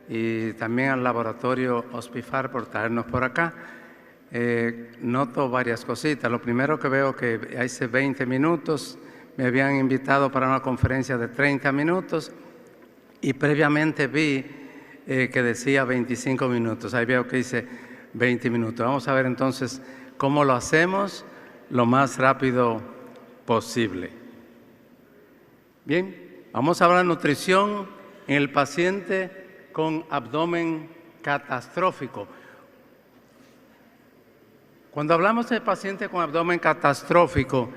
y también al laboratorio Hospifar por traernos por acá. Noto varias cositas. Lo primero que veo que hace 20 minutos me habían invitado para una conferencia de 30 minutos y previamente vi que decía 25 minutos. Ahí veo que dice 20 minutos. Vamos a ver entonces cómo lo hacemos lo más rápido posible. Bien, vamos a hablar de nutrición en el paciente con abdomen catastrófico. Cuando hablamos de paciente con abdomen catastrófico,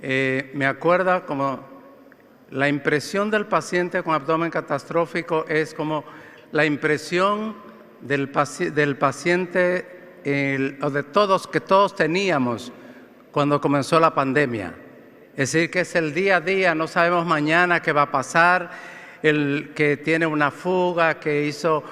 me acuerda como la impresión del paciente con abdomen catastrófico es como la impresión del paciente o de todos que todos teníamos cuando comenzó la pandemia. Es decir, que es el día a día, no sabemos mañana qué va a pasar, el que tiene una fuga, que hizo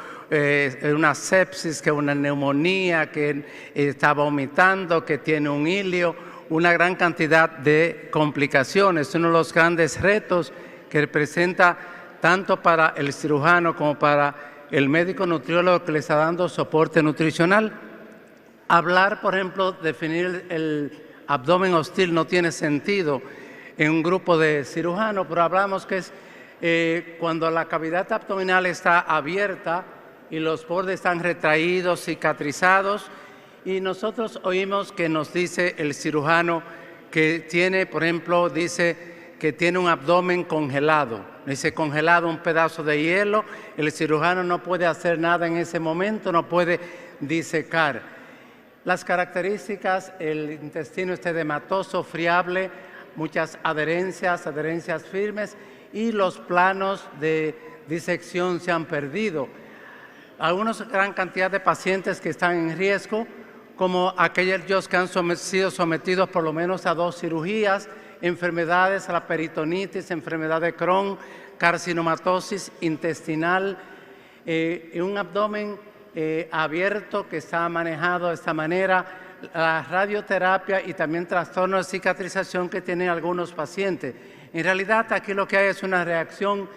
una sepsis, que una neumonía, que está vomitando, que tiene un hilio, una gran cantidad de complicaciones. Uno de los grandes retos que representa tanto para el cirujano como para el médico nutriólogo que le está dando soporte nutricional. Hablar, por ejemplo, definir el abdomen hostil no tiene sentido en un grupo de cirujanos, pero hablamos que es cuando la cavidad abdominal está abierta y los bordes están retraídos, cicatrizados, y nosotros oímos que nos dice el cirujano que tiene, por ejemplo, dice que tiene un abdomen congelado. Dice congelado un pedazo de hielo, el cirujano no puede hacer nada en ese momento, no puede disecar. Las características, el intestino está edematoso, friable, muchas adherencias firmes y los planos de disección se han perdido. Algunos gran cantidad de pacientes que están en riesgo, como aquellos que han sido sometidos por lo menos a 2 cirugías, enfermedades, a la peritonitis, enfermedad de Crohn, carcinomatosis intestinal, un abdomen abierto que está manejado de esta manera, la radioterapia y también trastornos de cicatrización que tienen algunos pacientes. En realidad aquí lo que hay es una reacción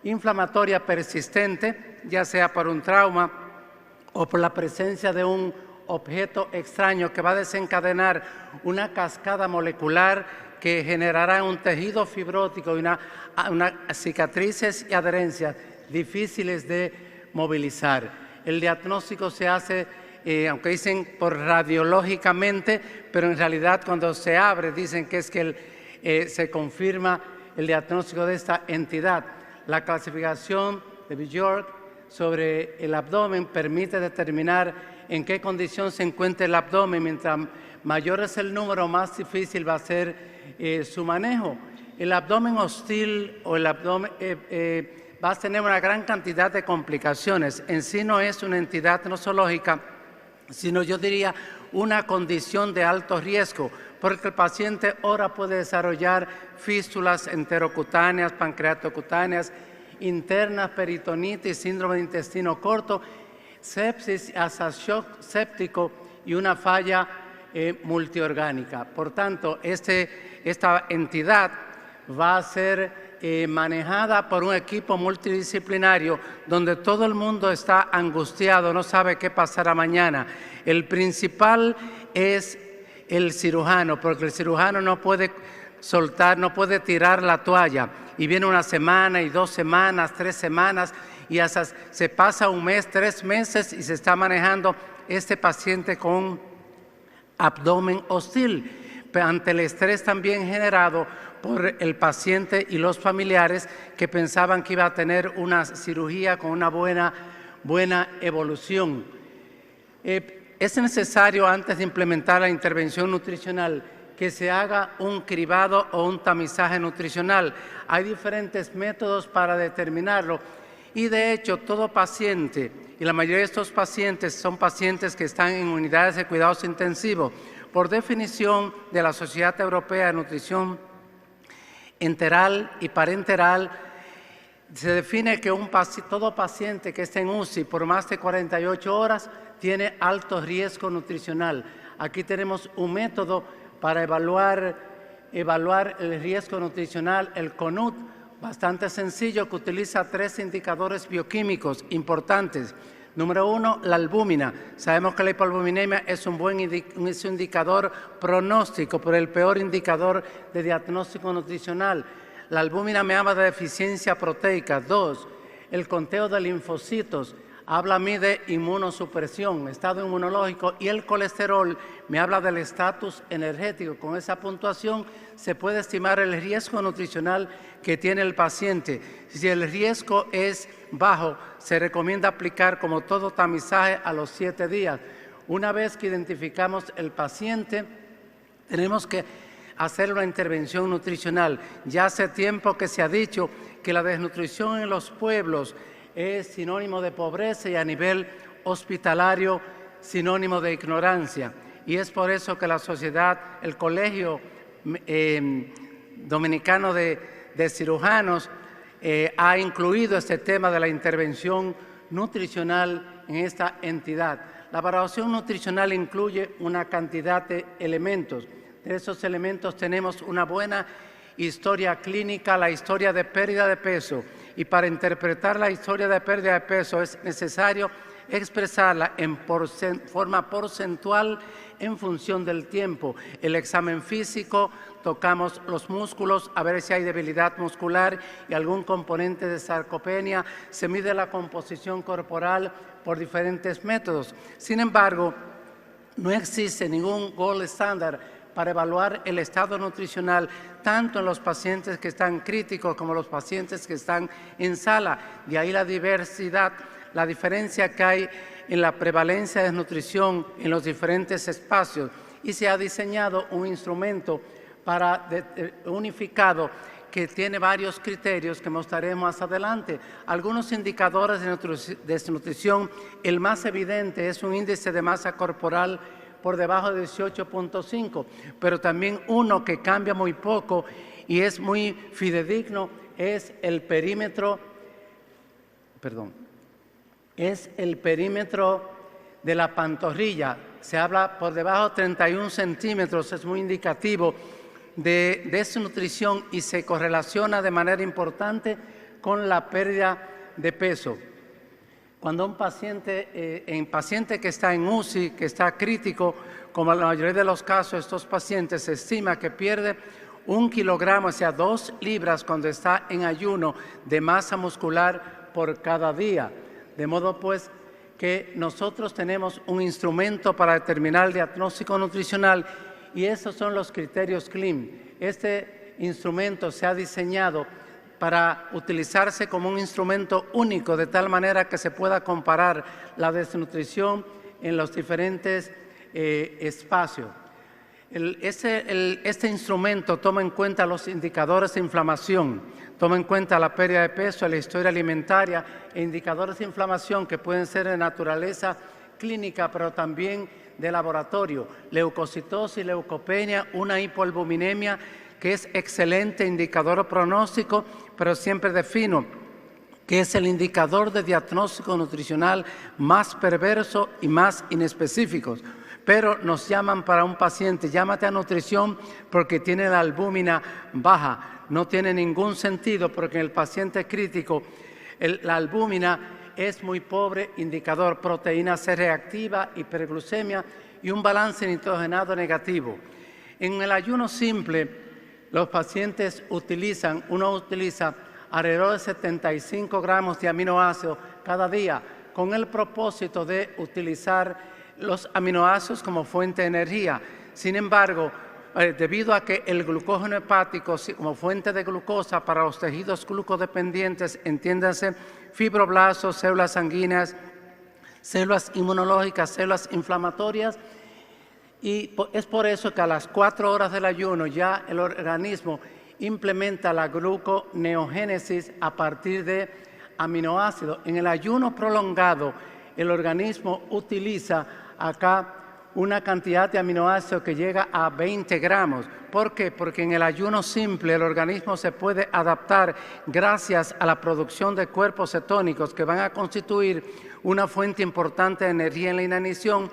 inflamatoria persistente, ya sea por un trauma o por la presencia de un objeto extraño que va a desencadenar una cascada molecular que generará un tejido fibrótico y una cicatrices y adherencias difíciles de movilizar. El diagnóstico se hace, aunque dicen por radiológicamente, pero en realidad cuando se abre dicen que es que se confirma el diagnóstico de esta entidad. La clasificación de Bjork sobre el abdomen permite determinar en qué condición se encuentra el abdomen. Mientras mayor es el número, más difícil va a ser su manejo. El abdomen hostil o el abdomen va a tener una gran cantidad de complicaciones. En sí no es una entidad nosológica, sino yo diría una condición de alto riesgo, porque el paciente ahora puede desarrollar fístulas enterocutáneas, pancreatocutáneas, internas, peritonitis, síndrome de intestino corto, sepsis, hasta shock séptico y una falla multiorgánica. Por tanto, esta entidad va a ser manejada por un equipo multidisciplinario donde todo el mundo está angustiado, no sabe qué pasará mañana. El principal es el cirujano, porque el cirujano no puede soltar, no puede tirar la toalla. Y viene una semana y 2 semanas, 3 semanas y hasta se pasa 1 mes, 3 meses y se está manejando este paciente con abdomen hostil, ante el estrés también generado por el paciente y los familiares que pensaban que iba a tener una cirugía con una buena evolución. Es necesario, antes de implementar la intervención nutricional, que se haga un cribado o un tamizaje nutricional. Hay diferentes métodos para determinarlo y de hecho todo paciente, y la mayoría de estos pacientes son pacientes que están en unidades de cuidados intensivos, por definición de la Sociedad Europea de Nutrición Enteral y Parenteral, se define que todo paciente que esté en UCI por más de 48 horas tiene alto riesgo nutricional. Aquí tenemos un método para evaluar el riesgo nutricional, el CONUT, bastante sencillo que utiliza 3 indicadores bioquímicos importantes. Número 1, la albúmina. Sabemos que la hipoalbuminemia es un indicador pronóstico, pero el peor indicador de diagnóstico nutricional. La albúmina me habla de deficiencia proteica. 2, el conteo de linfocitos. Habla a mí de inmunosupresión, estado inmunológico, y el colesterol me habla del estatus energético. Con esa puntuación se puede estimar el riesgo nutricional que tiene el paciente. Si el riesgo es bajo, se recomienda aplicar como todo tamizaje a los 7 días. Una vez que identificamos el paciente, tenemos que hacer una intervención nutricional. Ya hace tiempo que se ha dicho que la desnutrición en los pueblos es sinónimo de pobreza y a nivel hospitalario sinónimo de ignorancia. Y es por eso que la sociedad, el Colegio Dominicano de Cirujanos ha incluido este tema de la intervención nutricional en esta entidad. La evaluación nutricional incluye una cantidad de elementos. De esos elementos tenemos una buena historia clínica, la historia de pérdida de peso. Y para interpretar la historia de pérdida de peso es necesario expresarla en forma porcentual en función del tiempo. El examen físico, tocamos los músculos a ver si hay debilidad muscular y algún componente de sarcopenia. Se mide la composición corporal por diferentes métodos. Sin embargo, no existe ningún gold estándar para evaluar el estado nutricional tanto en los pacientes que están críticos como los pacientes que están en sala. De ahí la diferencia que hay en la prevalencia de desnutrición en los diferentes espacios. Y se ha diseñado un instrumento unificado que tiene varios criterios que mostraremos más adelante. Algunos indicadores de desnutrición, el más evidente es un índice de masa corporal por debajo de 18.5, pero también uno que cambia muy poco y es muy fidedigno es el perímetro, de la pantorrilla. Se habla por debajo de 31 centímetros, es muy indicativo de desnutrición y se correlaciona de manera importante con la pérdida de peso. Cuando un paciente que está en UCI, que está crítico, como en la mayoría de los casos, estos pacientes se estima que pierde 1 kilogramo, o sea, 2 libras cuando está en ayuno de masa muscular por cada día. De modo pues que nosotros tenemos un instrumento para determinar el diagnóstico nutricional y esos son los criterios CLIM. Este instrumento se ha diseñado para utilizarse como un instrumento único, de tal manera que se pueda comparar la desnutrición en los diferentes espacios. Este instrumento toma en cuenta los indicadores de inflamación, toma en cuenta la pérdida de peso, la historia alimentaria e indicadores de inflamación que pueden ser de naturaleza clínica, pero también de laboratorio, leucocitosis, leucopenia, una hipoalbuminemia, que es excelente indicador pronóstico, pero siempre defino que es el indicador de diagnóstico nutricional más perverso y más inespecífico. Pero nos llaman para un paciente, llámate a nutrición porque tiene la albúmina baja. No tiene ningún sentido porque en el paciente crítico la albúmina es muy pobre indicador, proteína C reactiva, hiperglucemia y un balance nitrogenado negativo. En el ayuno simple, los pacientes uno utiliza alrededor de 75 gramos de aminoácidos cada día con el propósito de utilizar los aminoácidos como fuente de energía. Sin embargo, debido a que el glucógeno hepático como fuente de glucosa para los tejidos glucodependientes, entiéndase fibroblastos, células sanguíneas, células inmunológicas, células inflamatorias, y es por eso que a las 4 horas del ayuno ya el organismo implementa la gluconeogénesis a partir de aminoácidos. En el ayuno prolongado, el organismo utiliza acá una cantidad de aminoácidos que llega a 20 gramos. ¿Por qué? Porque en el ayuno simple el organismo se puede adaptar gracias a la producción de cuerpos cetónicos que van a constituir una fuente importante de energía en la inanición,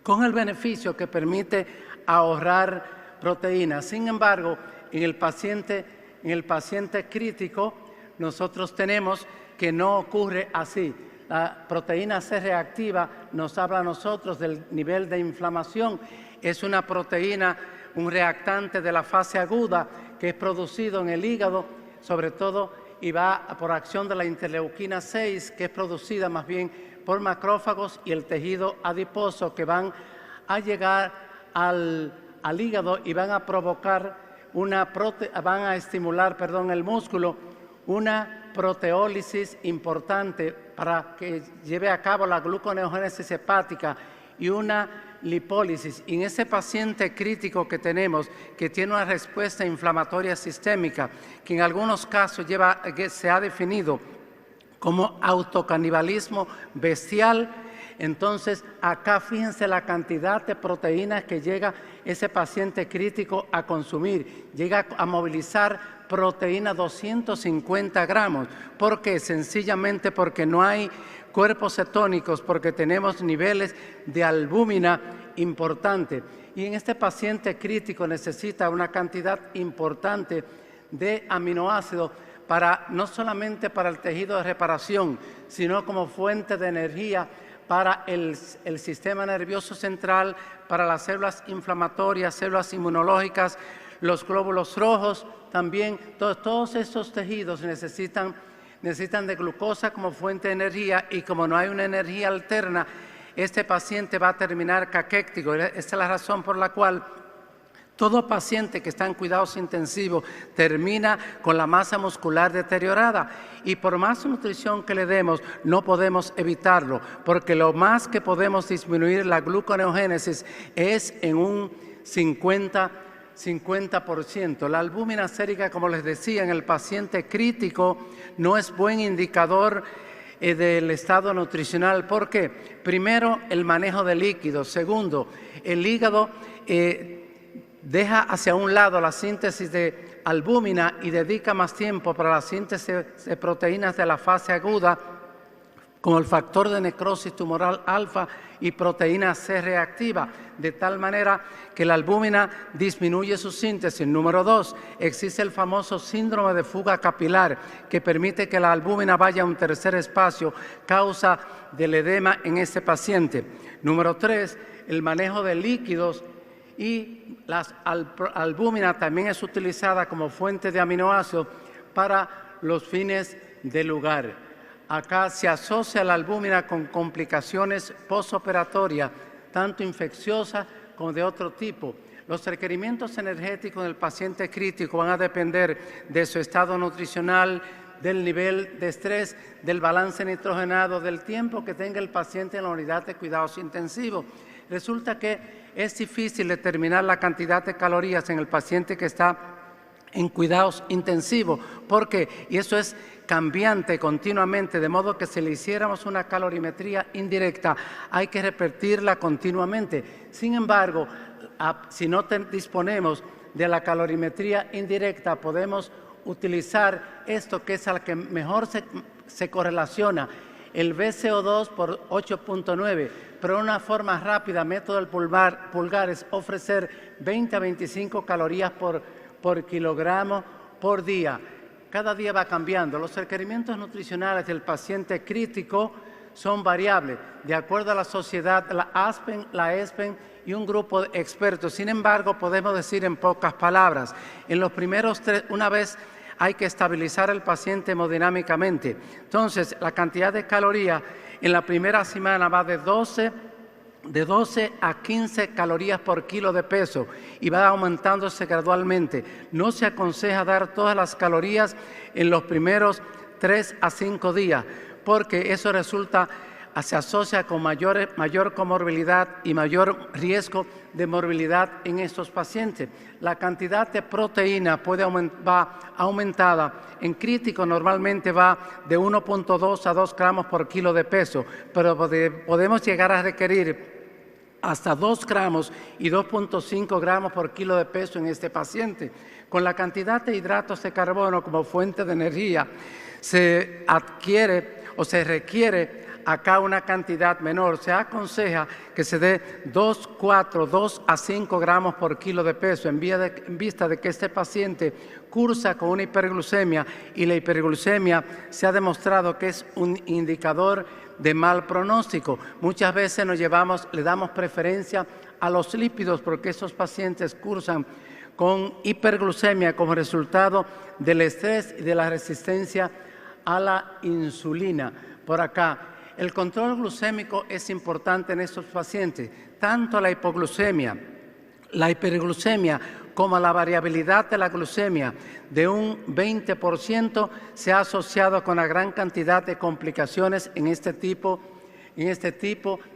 con el beneficio que permite ahorrar proteínas. Sin embargo, en el paciente En el paciente crítico, nosotros tenemos que no ocurre así. La proteína C reactiva nos habla a nosotros del nivel de inflamación. Es una proteína, un reactante de la fase aguda que es producido en el hígado, sobre todo, y va por acción de la interleuquina 6, que es producida más bien por macrófagos y el tejido adiposo, que van a llegar al hígado y van a provocar van a estimular, el músculo, una proteólisis importante para que lleve a cabo la gluconeogénesis hepática y una lipólisis. Y en ese paciente crítico que tenemos, que tiene una respuesta inflamatoria sistémica, que en algunos casos se ha definido como autocanibalismo bestial, entonces acá fíjense la cantidad de proteínas que llega ese paciente crítico a consumir. Llega a movilizar proteína 250 gramos. ¿Por qué? Sencillamente porque no hay cuerpos cetónicos, porque tenemos niveles de albúmina importante. Y en este paciente crítico necesita una cantidad importante de aminoácidos no solamente para el tejido de reparación, sino como fuente de energía para el sistema nervioso central, para las células inflamatorias, células inmunológicas, los glóbulos rojos también. Todos estos tejidos necesitan de glucosa como fuente de energía, y como no hay una energía alterna, este paciente va a terminar caquéctico. Esta es la razón por la cual todo paciente que está en cuidados intensivos termina con la masa muscular deteriorada, y por más nutrición que le demos no podemos evitarlo, porque lo más que podemos disminuir la gluconeogénesis es en un 50%. La albúmina sérica, como les decía, en el paciente crítico no es buen indicador del estado nutricional. ¿Por qué? Primero, el manejo de líquidos. Segundo, el hígado deja hacia un lado la síntesis de albúmina y dedica más tiempo para la síntesis de proteínas de la fase aguda, como el factor de necrosis tumoral alfa y proteína C reactiva, de tal manera que la albúmina disminuye su síntesis. Número 2, existe el famoso síndrome de fuga capilar, que permite que la albúmina vaya a un tercer espacio, causa del edema en este paciente. Número 3, el manejo de líquidos, y la albúmina también es utilizada como fuente de aminoácidos para los fines del lugar. Acá se asocia la albúmina con complicaciones postoperatorias, tanto infecciosas como de otro tipo. Los requerimientos energéticos del paciente crítico van a depender de su estado nutricional, del nivel de estrés, del balance nitrogenado, del tiempo que tenga el paciente en la unidad de cuidados intensivos. Resulta que es difícil determinar la cantidad de calorías en el paciente que está en cuidados intensivos. ¿Por qué? Y eso es cambiante continuamente, de modo que si le hiciéramos una calorimetría indirecta, hay que repetirla continuamente. Sin embargo, si no disponemos de la calorimetría indirecta, podemos utilizar esto, que es al que mejor se correlaciona, el VCO2 por 8.9, pero una forma rápida, método del pulgar, es ofrecer 20 a 25 calorías por kilogramo por día. Cada día va cambiando. Los requerimientos nutricionales del paciente crítico son variables, de acuerdo a la sociedad, la ASPEN, la ESPEN y un grupo de expertos. Sin embargo, podemos decir en pocas palabras, en los primeros 3, una vez hay que estabilizar al paciente hemodinámicamente. Entonces, la cantidad de calorías en la primera semana va de 12 a 15 calorías por kilo de peso y va aumentándose gradualmente. No se aconseja dar todas las calorías en los primeros 3 a 5 días, porque eso se asocia con mayor comorbilidad y mayor riesgo de morbilidad en estos pacientes. La cantidad de proteína va aumentada. En crítico normalmente va de 1.2 a 2 gramos por kilo de peso, pero podemos llegar a requerir hasta 2 gramos y 2.5 gramos por kilo de peso en este paciente. Con la cantidad de hidratos de carbono como fuente de energía, se requiere acá una cantidad menor. Se aconseja que se dé 2 a 5 gramos por kilo de peso en vista de que este paciente cursa con una hiperglucemia y la hiperglucemia se ha demostrado que es un indicador de mal pronóstico. Muchas veces le damos preferencia a los lípidos porque esos pacientes cursan con hiperglucemia como resultado del estrés y de la resistencia a la insulina. Por acá, el control glucémico es importante en estos pacientes, tanto la hipoglucemia, la hiperglucemia, como la variabilidad de la glucemia de un 20% se ha asociado con una gran cantidad de complicaciones en este tipo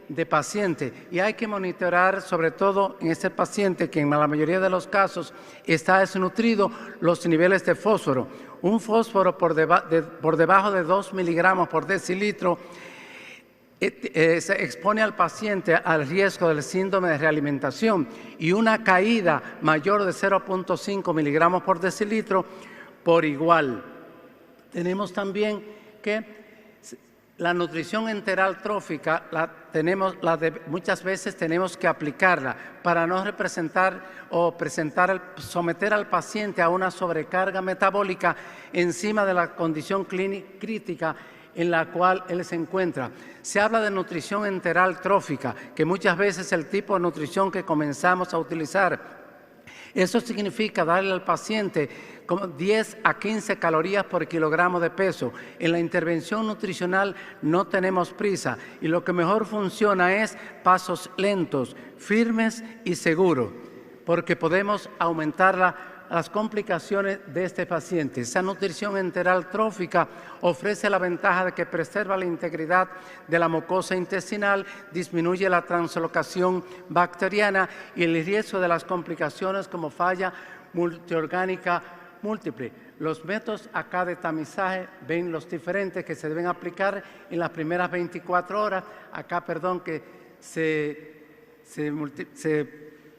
de paciente. Y hay que monitorar, sobre todo en este paciente que en la mayoría de los casos está desnutrido, los niveles de fósforo. Un fósforo por debajo de 2 miligramos por decilitro se expone al paciente al riesgo del síndrome de realimentación, y una caída mayor de 0.5 miligramos por decilitro por igual. Tenemos también que la nutrición enteral trófica muchas veces tenemos que aplicarla para no someter al paciente a una sobrecarga metabólica encima de la condición crítica en la cual él se encuentra. Se habla de nutrición enteral trófica, que muchas veces es el tipo de nutrición que comenzamos a utilizar. Eso significa darle al paciente como 10 a 15 calorías por kilogramo de peso. En la intervención nutricional no tenemos prisa y lo que mejor funciona es pasos lentos, firmes y seguros, porque podemos aumentar las complicaciones de este paciente. Esa nutrición enteral trófica ofrece la ventaja de que preserva la integridad de la mucosa intestinal, disminuye la translocación bacteriana y el riesgo de las complicaciones como falla multiorgánica múltiple. Los métodos acá de tamizaje, ven los diferentes que se deben aplicar en las primeras 24 horas. Acá, perdón, que se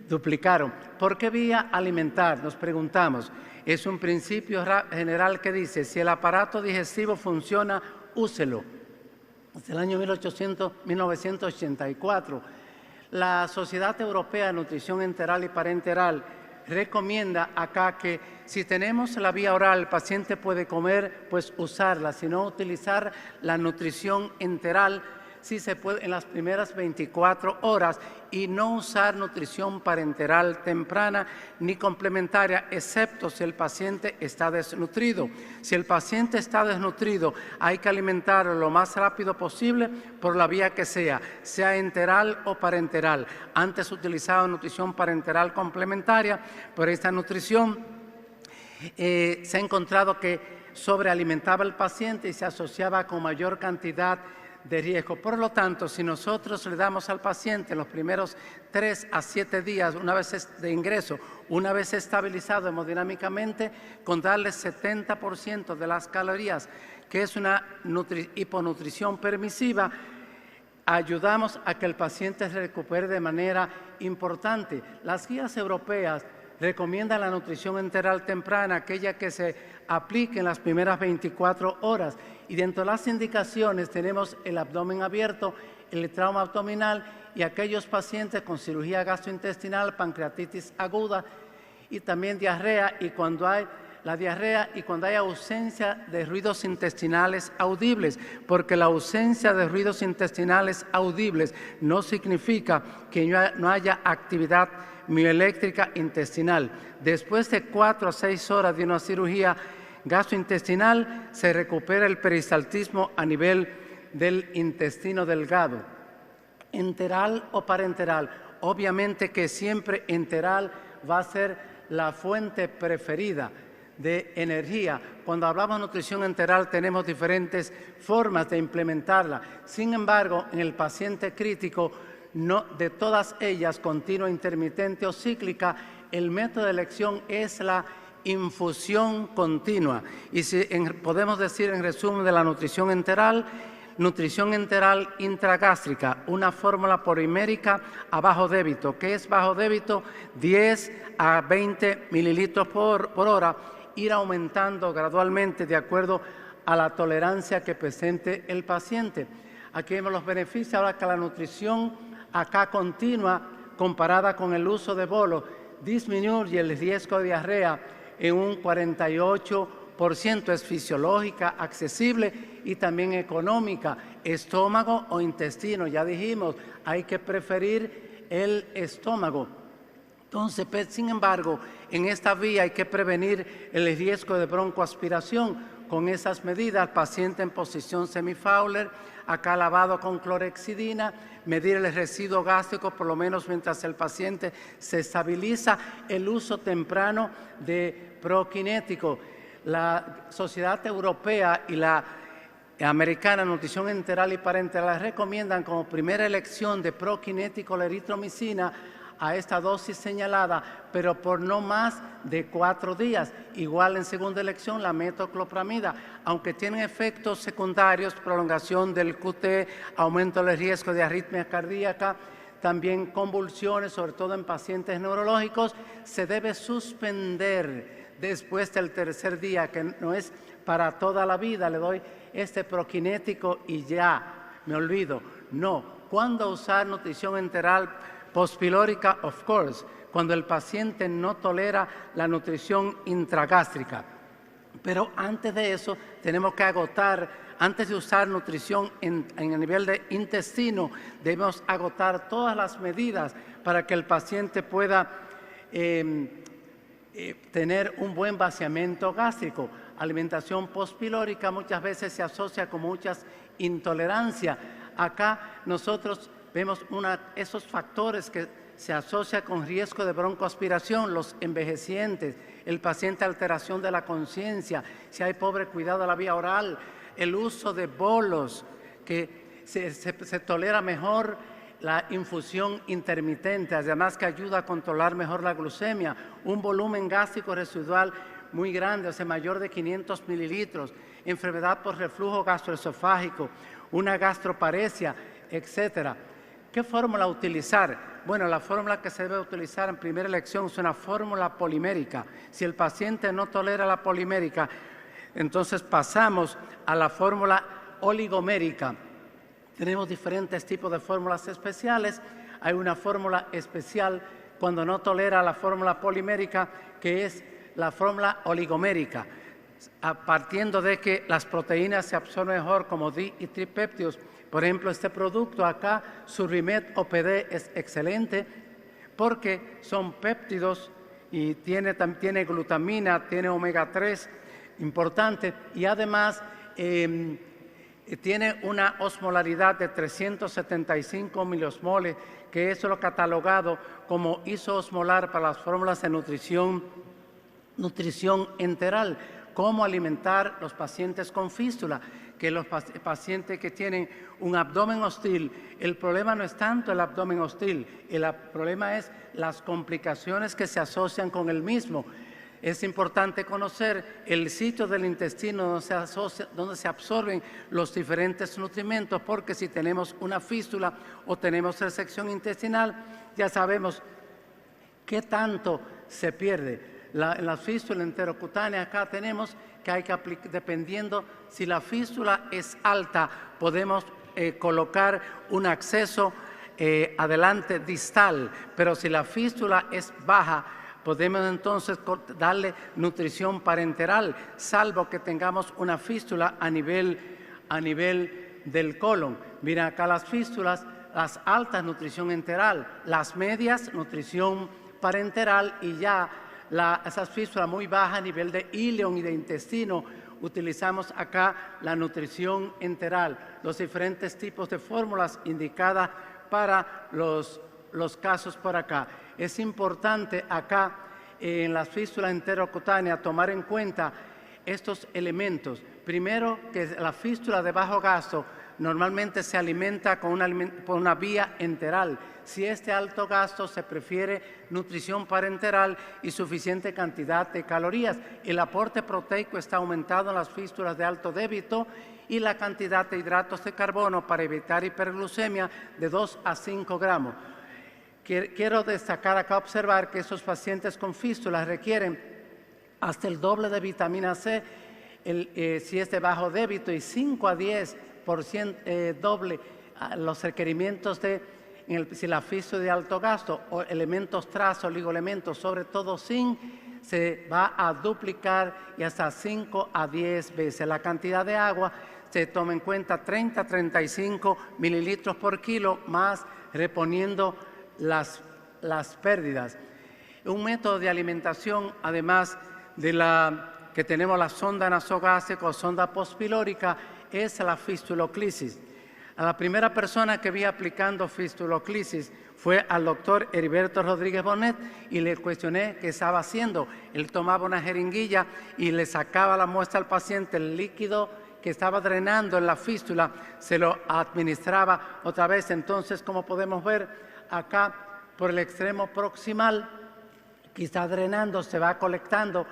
duplicaron. ¿Por qué vía alimentar? Nos preguntamos. Es un principio general que dice, si el aparato digestivo funciona, úselo. Desde el año 1984, la Sociedad Europea de Nutrición Enteral y Parenteral recomienda acá que si tenemos la vía oral, el paciente puede comer, pues usarla, sino utilizar la nutrición enteral, si se puede, en las primeras 24 horas, y no usar nutrición parenteral temprana ni complementaria, excepto si el paciente está desnutrido. Si el paciente está desnutrido, hay que alimentarlo lo más rápido posible por la vía que sea enteral o parenteral. Antes utilizaba nutrición parenteral complementaria, pero esta nutrición se ha encontrado que sobrealimentaba al paciente y se asociaba con mayor cantidad de riesgo. Por lo tanto, si nosotros le damos al paciente los primeros 3 a 7 días, una vez de ingreso, una vez estabilizado hemodinámicamente, con darle 70% de las calorías, que es una hiponutrición permisiva, ayudamos a que el paciente se recupere de manera importante. Las guías europeas recomiendan la nutrición enteral temprana, aquella que se aplique en las primeras 24 horas. Y dentro de las indicaciones tenemos el abdomen abierto, el trauma abdominal y aquellos pacientes con cirugía gastrointestinal, pancreatitis aguda y también diarrea, y cuando hay ausencia de ruidos intestinales audibles, porque la ausencia de ruidos intestinales audibles no significa que no haya actividad mioeléctrica intestinal. Después de 4 a 6 horas de una cirugía gastrointestinal, se recupera el peristaltismo a nivel del intestino delgado. Enteral o parenteral, obviamente que siempre enteral va a ser la fuente preferida de energía. Cuando hablamos de nutrición enteral tenemos diferentes formas de implementarla. Sin embargo, en el paciente crítico, no de todas ellas, continua, intermitente o cíclica, el método de elección es la infusión continua. Y podemos decir en resumen de la nutrición enteral intragástrica, una fórmula polimérica a bajo débito. ¿Qué es bajo débito? 10 a 20 mililitros por hora, ir aumentando gradualmente de acuerdo a la tolerancia que presente el paciente. Aquí vemos los beneficios, ahora que la nutrición acá continua, comparada con el uso de bolos, disminuye el riesgo de diarrea en un 48%, es fisiológica, accesible y también económica. Estómago o intestino, ya dijimos, hay que preferir el estómago. Entonces, sin embargo, en esta vía hay que prevenir el riesgo de broncoaspiración. Con esas medidas, paciente en posición semifowler, acá lavado con clorhexidina, medir el residuo gástrico por lo menos mientras el paciente se estabiliza, el uso temprano de prokinético. La Sociedad Europea y la Americana de Nutrición Enteral y Parenteral recomiendan como primera elección de prokinético la eritromicina a esta dosis señalada, pero por no más de 4 días. Igual en segunda elección la metoclopramida, aunque tienen efectos secundarios, prolongación del QT, aumento del riesgo de arritmia cardíaca, también convulsiones, sobre todo en pacientes neurológicos, se debe suspender después del 3er día, que no es para toda la vida, le doy este prokinético y ya, me olvido. No, ¿cuándo usar nutrición enteral postpilórica? Of course, cuando el paciente no tolera la nutrición intragástrica. Pero antes de eso tenemos que agotar, antes de usar nutrición en el nivel de intestino, debemos agotar todas las medidas para que el paciente pueda tener un buen vaciamiento gástrico. Alimentación postpilórica muchas veces se asocia con muchas intolerancias. Acá nosotros vemos esos factores que se asocian con riesgo de broncoaspiración, los envejecientes, el paciente alteración de la conciencia, si hay pobre cuidado de la vía oral, el uso de bolos, que se tolera mejor la infusión intermitente, además que ayuda a controlar mejor la glucemia, un volumen gástrico residual muy grande, o sea, mayor de 500 mililitros, enfermedad por reflujo gastroesofágico, una gastroparesia, etcétera. ¿Qué fórmula utilizar? Bueno, la fórmula que se debe utilizar en primera elección es una fórmula polimérica. Si el paciente no tolera la polimérica, entonces pasamos a la fórmula oligomérica. Tenemos diferentes tipos de fórmulas especiales. Hay una fórmula especial cuando no tolera la fórmula polimérica, que es la fórmula oligomérica, partiendo de que las proteínas se absorben mejor como di y tripéptidos. Por ejemplo, este producto acá, Survimet OPD, es excelente porque son péptidos y tiene glutamina, tiene omega 3, importante, y además tiene una osmolaridad de 375 miliosmoles, que eso lo catalogado como isoosmolar para las fórmulas de nutrición enteral. Cómo alimentar los pacientes con fístula, que los pacientes que tienen un abdomen hostil, el problema no es tanto el abdomen hostil, el problema es las complicaciones que se asocian con el mismo. Es importante conocer el sitio del intestino donde se absorben los diferentes nutrimentos, porque si tenemos una fístula o tenemos resección intestinal, ya sabemos qué tanto se pierde. En la fístula enterocutánea acá tenemos que hay que aplicar, dependiendo si la fístula es alta, podemos colocar un acceso adelante distal, pero si la fístula es baja, podemos entonces darle nutrición parenteral, salvo que tengamos una fístula a nivel del colon. Miren acá las fístulas, las altas, nutrición enteral, las medias, nutrición parenteral, y ya esas fístulas muy bajas a nivel de íleon y de intestino, utilizamos acá la nutrición enteral, los diferentes tipos de fórmulas indicadas para los casos por acá. Es importante acá en las fístulas enterocutáneas tomar en cuenta estos elementos. Primero, que la fístula de bajo gasto normalmente se alimenta por una vía enteral. Si es de alto gasto, se prefiere nutrición parenteral y suficiente cantidad de calorías. El aporte proteico está aumentado en las fístulas de alto débito y la cantidad de hidratos de carbono para evitar hiperglucemia de 2 a 5 gramos. Quiero destacar acá, observar que esos pacientes con fístulas requieren hasta el doble de vitamina C si es de bajo débito, y 5 a 10 doble los requerimientos si la fístula de alto gasto o elementos tras oligoelementos, sobre todo zinc, se va a duplicar y hasta 5 a 10 veces. La cantidad de agua se toma en cuenta 30 a 35 mililitros por kilo, más reponiendo las pérdidas. Un método de alimentación, además de que tenemos la sonda nasogástrica o sonda postpilórica, es la fistuloclisis. A la primera persona que vi aplicando fistuloclisis fue al doctor Heriberto Rodríguez Bonet y le cuestioné qué estaba haciendo. Él tomaba una jeringuilla y le sacaba la muestra al paciente, el líquido que estaba drenando en la fístula, se lo administraba otra vez. Entonces, como podemos ver acá por el extremo proximal, que está drenando, se va colectando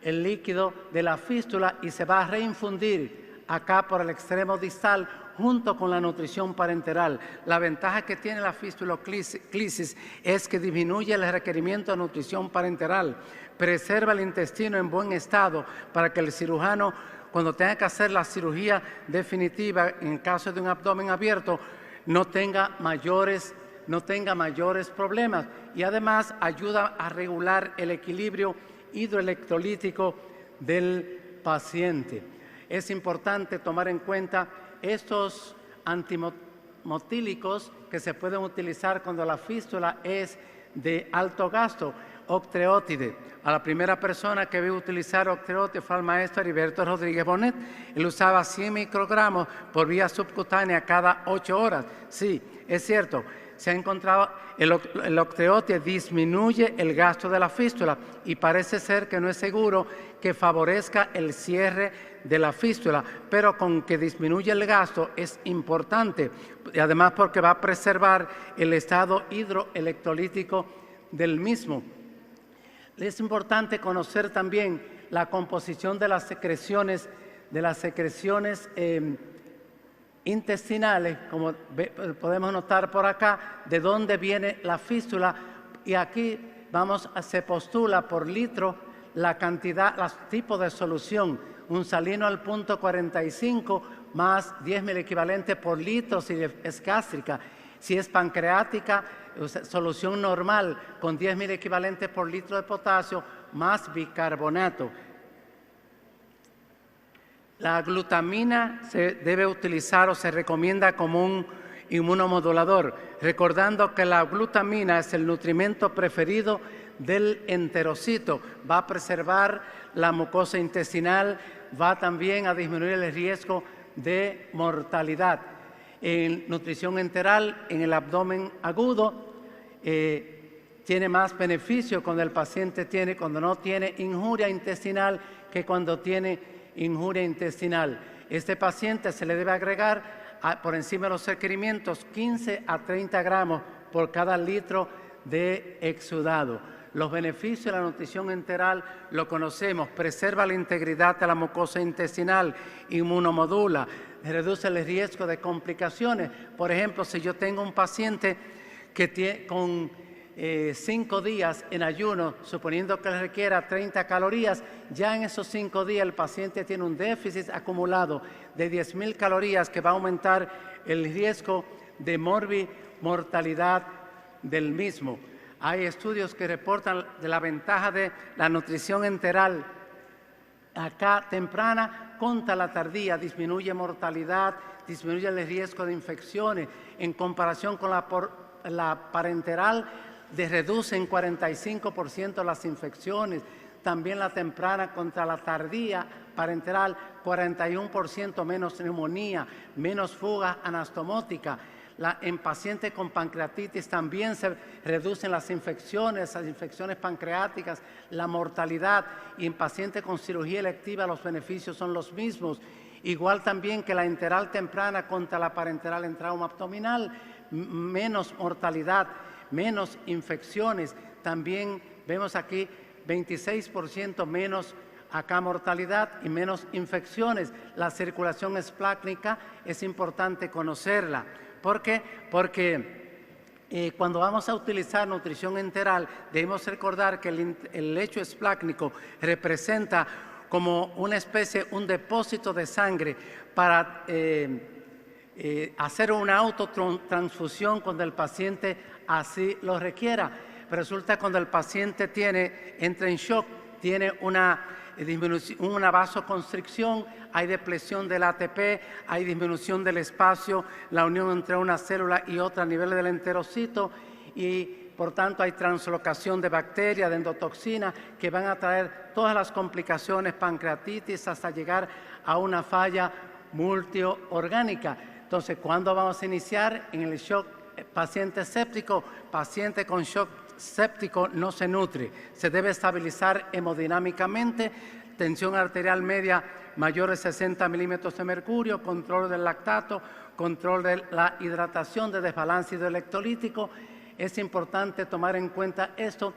el líquido de la fístula y se va a reinfundir acá por el extremo distal junto con la nutrición parenteral. La ventaja que tiene la fistuloclisis es que disminuye el requerimiento de nutrición parenteral, preserva el intestino en buen estado para que el cirujano, cuando tenga que hacer la cirugía definitiva en caso de un abdomen abierto, no tenga mayores problemas, y además ayuda a regular el equilibrio hidroelectrolítico del paciente. Es importante tomar en cuenta estos antimotílicos que se pueden utilizar cuando la fístula es de alto gasto. Octreotide. A la primera persona que vi utilizar octreotide fue al maestro Heriberto Rodríguez Bonet. Él usaba 100 microgramos por vía subcutánea cada 8 horas. Sí, es cierto. Se ha encontrado el octreotide disminuye el gasto de la fístula y parece ser que no es seguro que favorezca el cierre de la fístula, pero con que disminuye el gasto es importante, y además porque va a preservar el estado hidroelectrolítico del mismo. Es importante conocer también la composición de las secreciones intestinales, como podemos notar por acá, de dónde viene la fístula, y aquí se postula por litro la cantidad, los tipos de solución, un salino al punto 45 más 10.000 equivalentes por litro si es gástrica. Si es pancreática, solución normal con 10.000 equivalentes por litro de potasio más bicarbonato. La glutamina se debe utilizar o se recomienda como un inmunomodulador, recordando que la glutamina es el nutrimento preferido del enterocito. Va a preservar la mucosa intestinal, va también a disminuir el riesgo de mortalidad. En nutrición enteral, en el abdomen agudo, tiene más beneficio cuando el paciente cuando no tiene injuria intestinal que cuando tiene injuria intestinal. Este paciente se le debe agregar por encima de los requerimientos 15 a 30 gramos por cada litro de exudado. Los beneficios de la nutrición enteral lo conocemos: preserva la integridad de la mucosa intestinal, inmunomodula, reduce el riesgo de complicaciones. Por ejemplo, si yo tengo un paciente que con 5 días en ayuno, suponiendo que le requiera 30 calorías, ya en esos 5 días el paciente tiene un déficit acumulado de 10.000 calorías que va a aumentar el riesgo de mortalidad del mismo. Hay estudios que reportan de la ventaja de la nutrición enteral acá temprana contra la tardía. Disminuye mortalidad, disminuye el riesgo de infecciones. En comparación con la parenteral, reduce en 45% las infecciones. También la temprana contra la tardía parenteral, 41% menos neumonía, menos fuga anastomótica. En pacientes con pancreatitis también se reducen las infecciones pancreáticas, la mortalidad, y en pacientes con cirugía electiva los beneficios son los mismos. Igual también que la enteral temprana contra la parenteral en trauma abdominal, menos mortalidad, menos infecciones. También vemos aquí 26% menos mortalidad y menos infecciones. La circulación esplácnica es importante conocerla. ¿Por qué? Porque cuando vamos a utilizar nutrición enteral, debemos recordar que el lecho esplácnico representa como una especie, un depósito de sangre para hacer una autotransfusión cuando el paciente así lo requiera. Pero resulta cuando el paciente entra en shock, tiene una vasoconstricción, hay depresión del ATP, hay disminución del espacio, la unión entre una célula y otra a nivel del enterocito y por tanto hay translocación de bacterias, de endotoxinas que van a traer todas las complicaciones, pancreatitis, hasta llegar a una falla multiorgánica. Entonces, ¿cuándo vamos a iniciar? En el shock paciente séptico. Paciente con shock séptico no se nutre, se debe estabilizar hemodinámicamente, tensión arterial media mayor de 60 milímetros de mercurio, control del lactato, control de la hidratación, de desbalance hidroelectrolítico. Es importante tomar en cuenta esto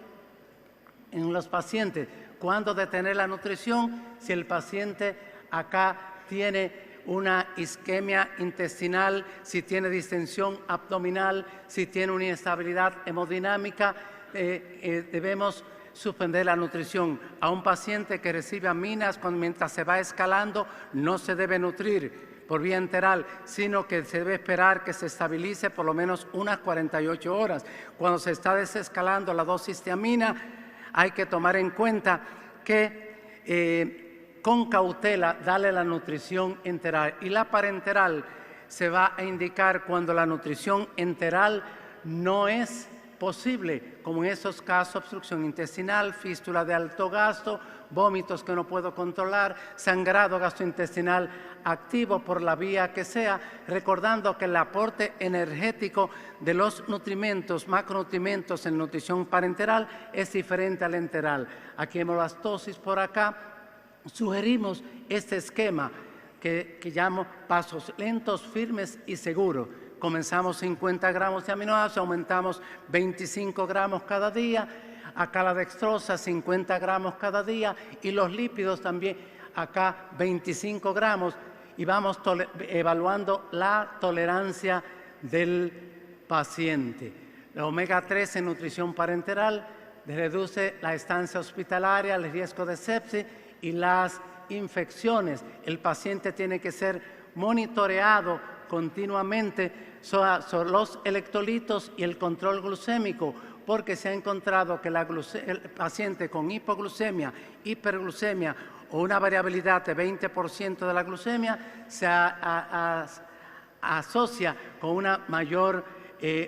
en los pacientes. ¿Cuándo detener la nutrición? Si el paciente acá tiene una isquemia intestinal, si tiene distensión abdominal, si tiene una inestabilidad hemodinámica, debemos suspender la nutrición. A un paciente que recibe aminas mientras se va escalando, no se debe nutrir por vía enteral, sino que se debe esperar que se estabilice por lo menos unas 48 horas. Cuando se está desescalando la dosis de amina, hay que tomar en cuenta que con cautela darle la nutrición enteral. Y la parenteral se va a indicar cuando la nutrición enteral no es posible, como en esos casos obstrucción intestinal, fístula de alto gasto, vómitos que no puedo controlar, sangrado gastrointestinal activo por la vía que sea, recordando que el aporte energético de los nutrimentos, macronutrimentos en nutrición parenteral es diferente al enteral. Aquí hemolastosis por acá, sugerimos este esquema que llamo pasos lentos, firmes y seguros. Comenzamos 50 gramos de aminoácidos, aumentamos 25 gramos cada día, acá la dextrosa 50 gramos cada día y los lípidos también, acá 25 gramos y vamos evaluando la tolerancia del paciente. La omega 3 en nutrición parenteral reduce la estancia hospitalaria, el riesgo de sepsis y las infecciones. El paciente tiene que ser monitoreado continuamente sobre los electrolitos y el control glucémico, porque se ha encontrado que el paciente con hipoglucemia, hiperglucemia o una variabilidad de 20% de la glucemia se asocia con una mayor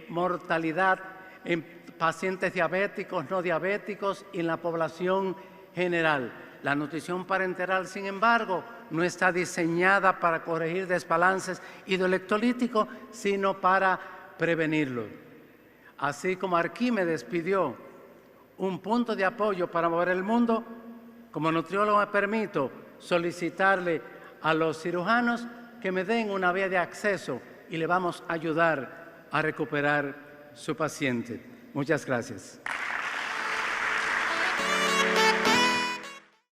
mortalidad en pacientes diabéticos, no diabéticos y en la población general. La nutrición parenteral, sin embargo, no está diseñada para corregir desbalances hidroelectrolíticos, sino para prevenirlos. Así como Arquímedes pidió un punto de apoyo para mover el mundo, como nutriólogo me permito solicitarle a los cirujanos que me den una vía de acceso y le vamos a ayudar a recuperar su paciente. Muchas gracias.